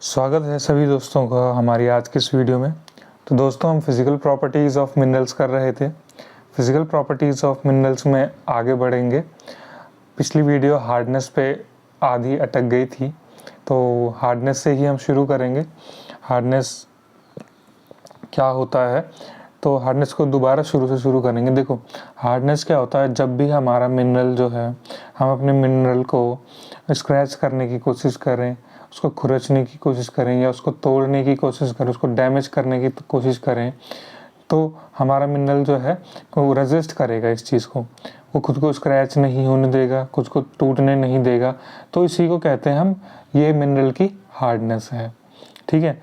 स्वागत है सभी दोस्तों का हमारी आज की इस वीडियो में। तो दोस्तों हम फिज़िकल प्रॉपर्टीज़ ऑफ मिनरल्स कर रहे थे। फिज़िकल प्रॉपर्टीज़ ऑफ मिनरल्स में आगे बढ़ेंगे। पिछली वीडियो हार्डनेस पे आधी अटक गई थी, तो हार्डनेस से ही हम शुरू करेंगे। हार्डनेस क्या होता है, तो हार्डनेस को दोबारा शुरू से शुरू करेंगे। देखो हार्डनेस क्या होता है, जब भी हमारा मिनरल जो है, हम अपने मिनरल को स्क्रैच करने की कोशिश करें, उसको खुरचने की कोशिश करें या उसको तोड़ने की कोशिश करें, उसको डैमेज करने की कोशिश करें, तो हमारा मिनरल जो है वो रेजिस्ट करेगा इस चीज़ को। वो खुद को स्क्रैच नहीं होने देगा, खुद को टूटने नहीं देगा। तो इसी को कहते हैं हम, ये मिनरल की हार्डनेस है। ठीक है,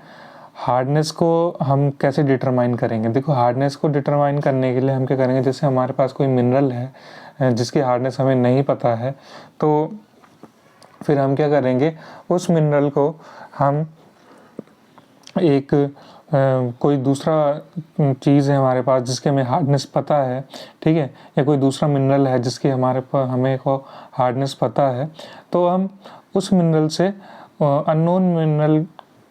हार्डनेस को हम कैसे डिटरमाइन करेंगे? देखो हार्डनेस को डिटरमाइन करने के लिए हम क्या करेंगे, जैसे हमारे पास कोई मिनरल है जिसकी हार्डनेस हमें नहीं पता है, तो फिर हम क्या करेंगे, उस मिनरल को हम एक कोई दूसरा चीज़ है हमारे पास जिसके हमें हार्डनेस पता है, ठीक है, या कोई दूसरा मिनरल है जिसकी हमें को हार्डनेस पता है, तो हम उस मिनरल से अननोन मिनरल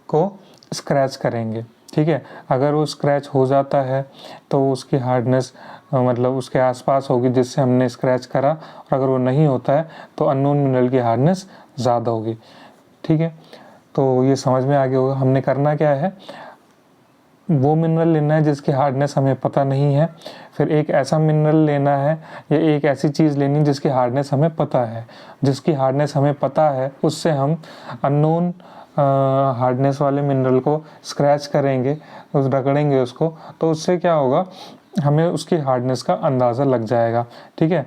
को स्क्रैच करेंगे। ठीक है, अगर वो स्क्रैच हो जाता है तो उसकी हार्डनेस मतलब उसके आसपास होगी जिससे हमने स्क्रैच करा, और अगर वो नहीं होता है तो अननोन मिनरल की हार्डनेस ज़्यादा होगी। ठीक है, तो ये समझ में आ गया होगा। हमने करना क्या है, वो मिनरल लेना है जिसकी हार्डनेस हमें पता नहीं है, फिर एक ऐसा मिनरल लेना है या एक ऐसी चीज़ लेनी जिसकी हार्डनेस हमें पता है। जिसकी हार्डनेस हमें पता है उससे हम अननोन हार्डनेस वाले मिनरल को स्क्रैच करेंगे, उस रगड़ेंगे उसको, तो उससे क्या होगा, हमें उसकी हार्डनेस का अंदाज़ा लग जाएगा। ठीक है,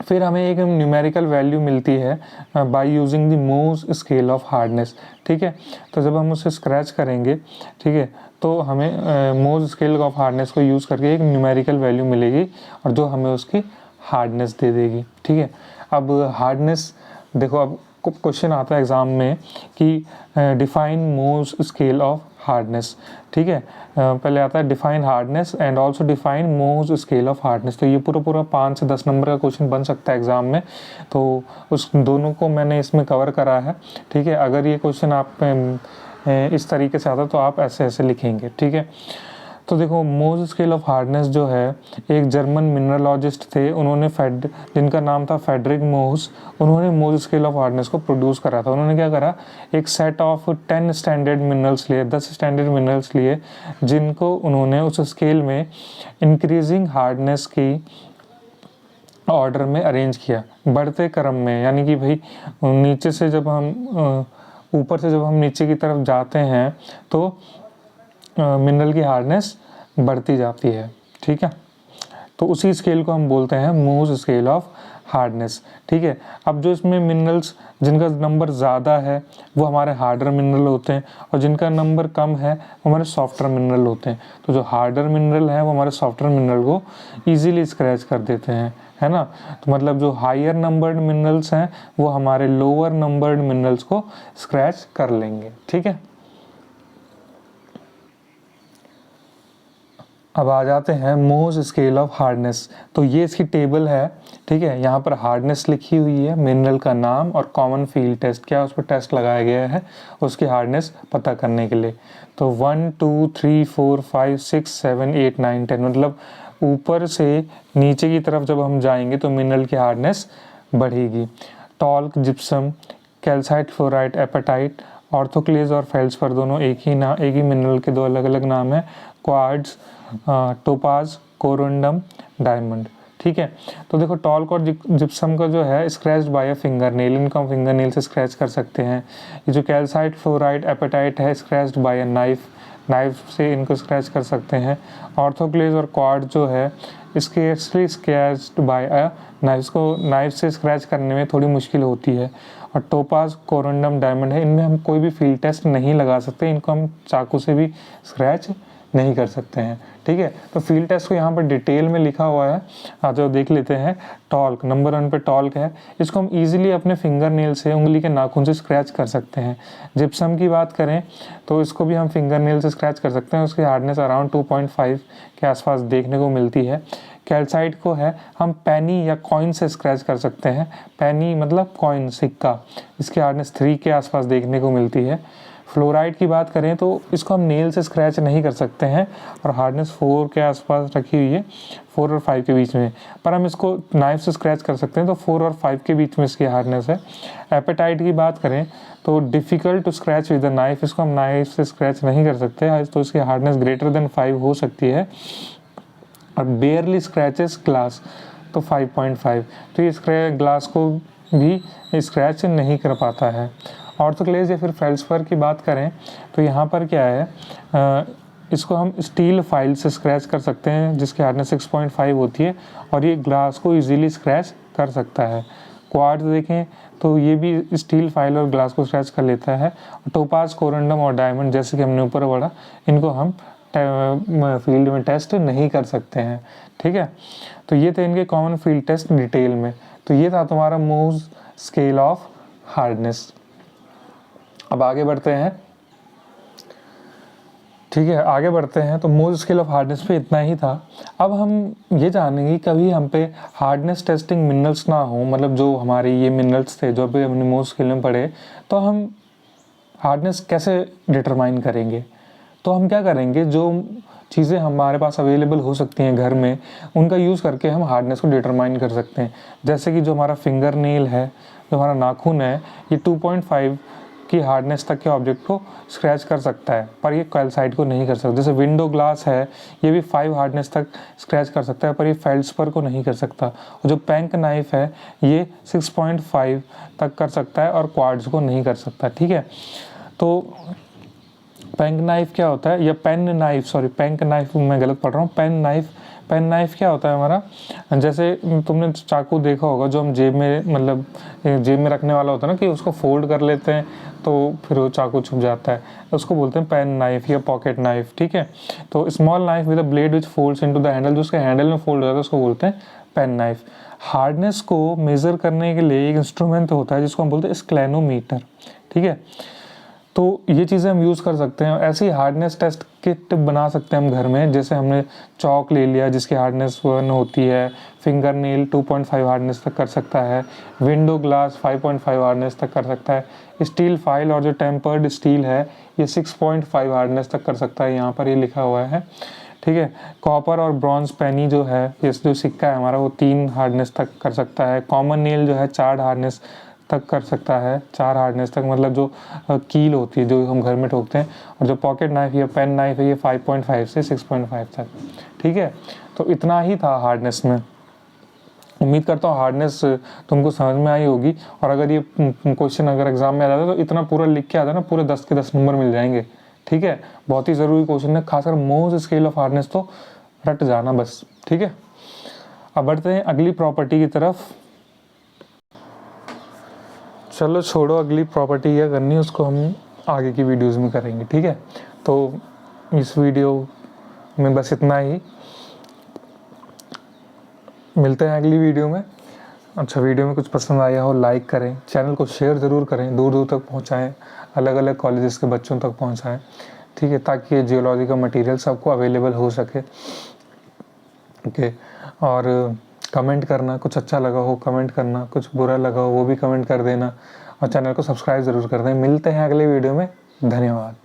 फिर हमें एक न्यूमेरिकल वैल्यू मिलती है बाय यूजिंग द मोज स्केल ऑफ हार्डनेस। ठीक है, तो जब हम उसे स्क्रैच करेंगे, ठीक है, तो हमें मोज स्केल ऑफ हार्डनेस को यूज़ करके एक न्यूमेरिकल वैल्यू मिलेगी और जो हमें उसकी हार्डनेस दे देगी। ठीक है, अब हार्डनेस देखो, अब क्वेश्चन आता है एग्ज़ाम में कि डिफाइन मोज स्केल ऑफ हार्डनेस। ठीक है, पहले आता है define hardness and also define मोज स्केल ऑफ हार्डनेस। तो ये पूरा 5 से 10 नंबर का क्वेश्चन बन सकता है एग्ज़ाम में, तो उस दोनों को मैंने इसमें कवर करा है। ठीक है, अगर ये क्वेश्चन आप इस तरीके से आता तो आप ऐसे ऐसे लिखेंगे। ठीक है, तो देखो मोज स्केल ऑफ हार्डनेस जो है, एक जर्मन मिनरलॉजिस्ट थे, उन्होंने जिनका नाम था फ्रेडरिक मोज, उन्होंने मोज स्केल ऑफ हार्डनेस को प्रोड्यूस करा था। उन्होंने क्या करा, एक सेट ऑफ 10 स्टैंडर्ड मिनरल्स लिए, 10 स्टैंडर्ड मिनरल्स लिए, जिनको उन्होंने उस स्केल में इंक्रीजिंग हार्डनेस की ऑर्डर में अरेंज किया, बढ़ते क्रम में। यानी कि भाई नीचे से जब हम ऊपर से जब हम नीचे की तरफ जाते हैं तो मिनरल की हार्डनेस बढ़ती जाती है। ठीक है, तो उसी स्केल को हम बोलते हैं मोज स्केल ऑफ हार्डनेस। ठीक है, अब जो इसमें मिनरल्स जिनका नंबर ज़्यादा है वो हमारे हार्डर मिनरल होते हैं, और जिनका नंबर कम है वो हमारे सॉफ्टर मिनरल होते हैं। तो जो हार्डर मिनरल है वो हमारे सॉफ्टर मिनरल को ईजिली स्क्रैच कर देते हैं, है ना। तो मतलब जो हायर नंबर्ड मिनरल्स हैं वो हमारे लोअर नंबर्ड मिनरल्स को स्क्रैच कर लेंगे। ठीक है, अब आ जाते हैं मोज स्केल ऑफ हार्डनेस। तो ये इसकी टेबल है। ठीक है, यहाँ पर हार्डनेस लिखी हुई है, मिनरल का नाम और कॉमन फील्ड टेस्ट, क्या उस पर टेस्ट लगाया गया है उसकी हार्डनेस पता करने के लिए। तो 1 2 3 4 5 6 7 8 9 10, मतलब ऊपर से नीचे की तरफ जब हम जाएंगे तो मिनरल की हार्डनेस बढ़ेगी। Talc, gypsum, calcite fluoride, apatite, orthoclase और फेल्ड्सपर दोनों एक ही मिनरल के दो अलग अलग नाम है। Quartz, topaz, corundum, diamond. ठीक है, तो देखो टॉल्क और जिप्सम का जो है scratched by a finger nail, इनको हम फिंगर नेल से स्क्रैच कर सकते हैं। ये जो कैल्साइट फ्लोराइड एपेटाइट है, स्क्रैच्ड बाय अ नाइफ से इनको स्क्रैच कर सकते हैं। ऑर्थोक्लेज और क्वार्ट जो है scarcely scratched by a knife, इसको नाइफ से स्क्रैच करने में थोड़ी मुश्किल होती है। और टोपाज, कोरोंडम, डायमंड है, इनमें हम कोई भी फील्ड टेस्ट नहीं लगा सकते, इनको हम चाकू से भी स्क्रैच नहीं कर सकते हैं। ठीक है, तो फील्ड टेस्ट को यहाँ पर डिटेल में लिखा हुआ है, आज जो देख लेते हैं। टॉल्क, नंबर 1 पे टॉल्क है, इसको हम इजीली अपने फिंगर नेल से, उंगली के नाखून से स्क्रैच कर सकते हैं। जिप्सम की बात करें तो इसको भी हम फिंगर नेल से स्क्रैच कर सकते हैं, उसकी हार्डनेस अराउंड 2.5 के आसपास देखने को मिलती है। कैल्साइट को है हम पैनी या कॉइन से स्क्रैच कर सकते हैं, पैनी मतलब कॉइन, सिक्का, इसकी हार्डनेस 3 के आसपास देखने को मिलती है। फ्लोराइड की बात करें तो इसको हम नेल से स्क्रैच नहीं कर सकते हैं और हार्डनेस 4 के आसपास रखी हुई है, 4 और 5 के बीच में, पर हम इसको नाइफ से स्क्रैच कर सकते हैं, तो 4 और 5 के बीच में इसकी हार्डनेस है। एपेटाइट की बात करें तो difficult to scratch with the knife, इसको हम नाइफ से स्क्रैच नहीं कर सकते, तो इसकी हार्डनेस ग्रेटर देन 5 हो सकती है। और बेयरली स्क्रैचेस ग्लास तो 5.5, तो ये ग्लास को भी स्क्रैच नहीं कर पाता है। ऑर्थोक्लेज या फिर फेल्सपर की बात करें तो यहाँ पर क्या है, इसको हम स्टील फाइल से स्क्रैच कर सकते हैं जिसकी हार्डनेस 6.5 होती है और ये ग्लास को इजीली स्क्रैच कर सकता है। क्वार्ट्ज देखें तो ये भी स्टील फाइल और ग्लास को स्क्रैच कर लेता है। टोपाज, कोरंडम और डायमंड जैसे कि हमने ऊपर पढ़ा, इनको हम फील्ड में टेस्ट नहीं कर सकते हैं। ठीक है, तो ये थे इनके कॉमन फील्ड टेस्ट डिटेल में। तो ये था तुम्हारा मूव्स स्केल ऑफ हार्डनेस। अब आगे बढ़ते हैं। ठीक है, आगे बढ़ते हैं। तो मूव्स स्केल ऑफ हार्डनेस पे इतना ही था। अब हम ये जानेंगे कभी हम पे हार्डनेस टेस्टिंग मिनरल्स ना हो, मतलब जो हमारे ये मिनरल्स थे जो अभी हमने मूव्स स्केल में पढ़े, तो हम हार्डनेस कैसे डिटरमाइन करेंगे। तो हम क्या करेंगे, जो चीज़ें हमारे पास अवेलेबल हो सकती हैं घर में, उनका यूज़ करके हम हार्डनेस को डिटरमाइन कर सकते हैं। जैसे कि जो हमारा फिंगर नेल है, जो हमारा नाखून है, ये 2.5 की हार्डनेस तक के ऑब्जेक्ट को स्क्रैच कर सकता है, पर ये कैल्साइट को नहीं कर सकता। जैसे विंडो ग्लास है, ये भी 5 हार्डनेस तक स्क्रैच कर सकता है, पर ये फेल्डस्पर को नहीं कर सकता। और जो पेंक नाइफ है, ये 6.5 तक कर सकता है और क्वार्ट्ज को नहीं कर सकता। ठीक है, तो पेंक नाइफ क्या होता है, या पेन नाइफ, सॉरी पेंक नाइफ मैं गलत पढ़ रहा हूँ। पेन नाइफ क्या होता है हमारा, जैसे तुमने चाकू देखा होगा जो हम जेब में, मतलब जेब में रखने वाला होता है ना, कि उसको फोल्ड कर लेते हैं तो फिर वो चाकू छुप जाता है, उसको बोलते हैं पेन नाइफ या पॉकेट नाइफ। ठीक है, तो small knife with a blade which folds into the handle, जो उसके हैंडल में फोल्ड हो जाता है उसको बोलते हैं पेन नाइफ। हार्डनेस को मेज़र करने के लिए एक इंस्ट्रूमेंट होता है जिसको हम बोलते हैं स्क्लेनोमीटर। ठीक है, तो ये चीज़ें हम यूज़ कर सकते हैं। ऐसी हार्डनेस टेस्ट किट बना सकते हैं हम घर में। जैसे हमने चौक ले लिया जिसकी हार्डनेस 1 होती है, फिंगर नेल 2.5 हार्डनेस तक कर सकता है, विंडो ग्लास 5.5 हार्डनेस तक कर सकता है, स्टील फाइल और जो टेम्पर्ड स्टील है ये 6.5 हार्डनेस तक कर सकता है, यहाँ पर ये लिखा हुआ है। ठीक है, कॉपर और ब्रॉन्ज पेनी जो है, ये जो सिक्का है हमारा, वो 3 हार्डनेस तक कर सकता है। कॉमन नेल जो है 4 हार्डनेस तक कर सकता है, 4 हार्डनेस तक, मतलब जो कील होती है जो हम घर में ठोकते हैं। और जो पॉकेट नाइफ या पेन नाइफ है, ये 5.5 से 6.5 तक। ठीक है, तो इतना ही था हार्डनेस में। उम्मीद करता हूँ हार्डनेस तुमको समझ में आई होगी। और अगर ये क्वेश्चन अगर एग्जाम में आ जाता है तो इतना पूरा लिख के आता है ना, पूरे 10 के 10 नंबर मिल जाएंगे। ठीक है, बहुत ही ज़रूरी क्वेश्चन है, खासकर मोज स्केल ऑफ हार्डनेस तो रट जाना बस। ठीक है, अब बढ़ते हैं अगली प्रॉपर्टी की तरफ। चलो छोड़ो अगली प्रॉपर्टी क्या करनी है, उसको हम आगे की वीडियोस में करेंगे। ठीक है, तो इस वीडियो में बस इतना ही, मिलते हैं अगली वीडियो में। अच्छा, वीडियो में कुछ पसंद आया हो लाइक करें, चैनल को शेयर ज़रूर करें, दूर दूर तक पहुंचाएं, अलग अलग कॉलेजेस के बच्चों तक पहुंचाएं। ठीक है, ताकि ये जियोलॉजी का मटेरियल सबको अवेलेबल हो सके। ओके, और कमेंट करना, कुछ अच्छा लगा हो कमेंट करना, कुछ बुरा लगा हो वो भी कमेंट कर देना, और चैनल को सब्सक्राइब ज़रूर कर दें। मिलते हैं अगले वीडियो में, धन्यवाद।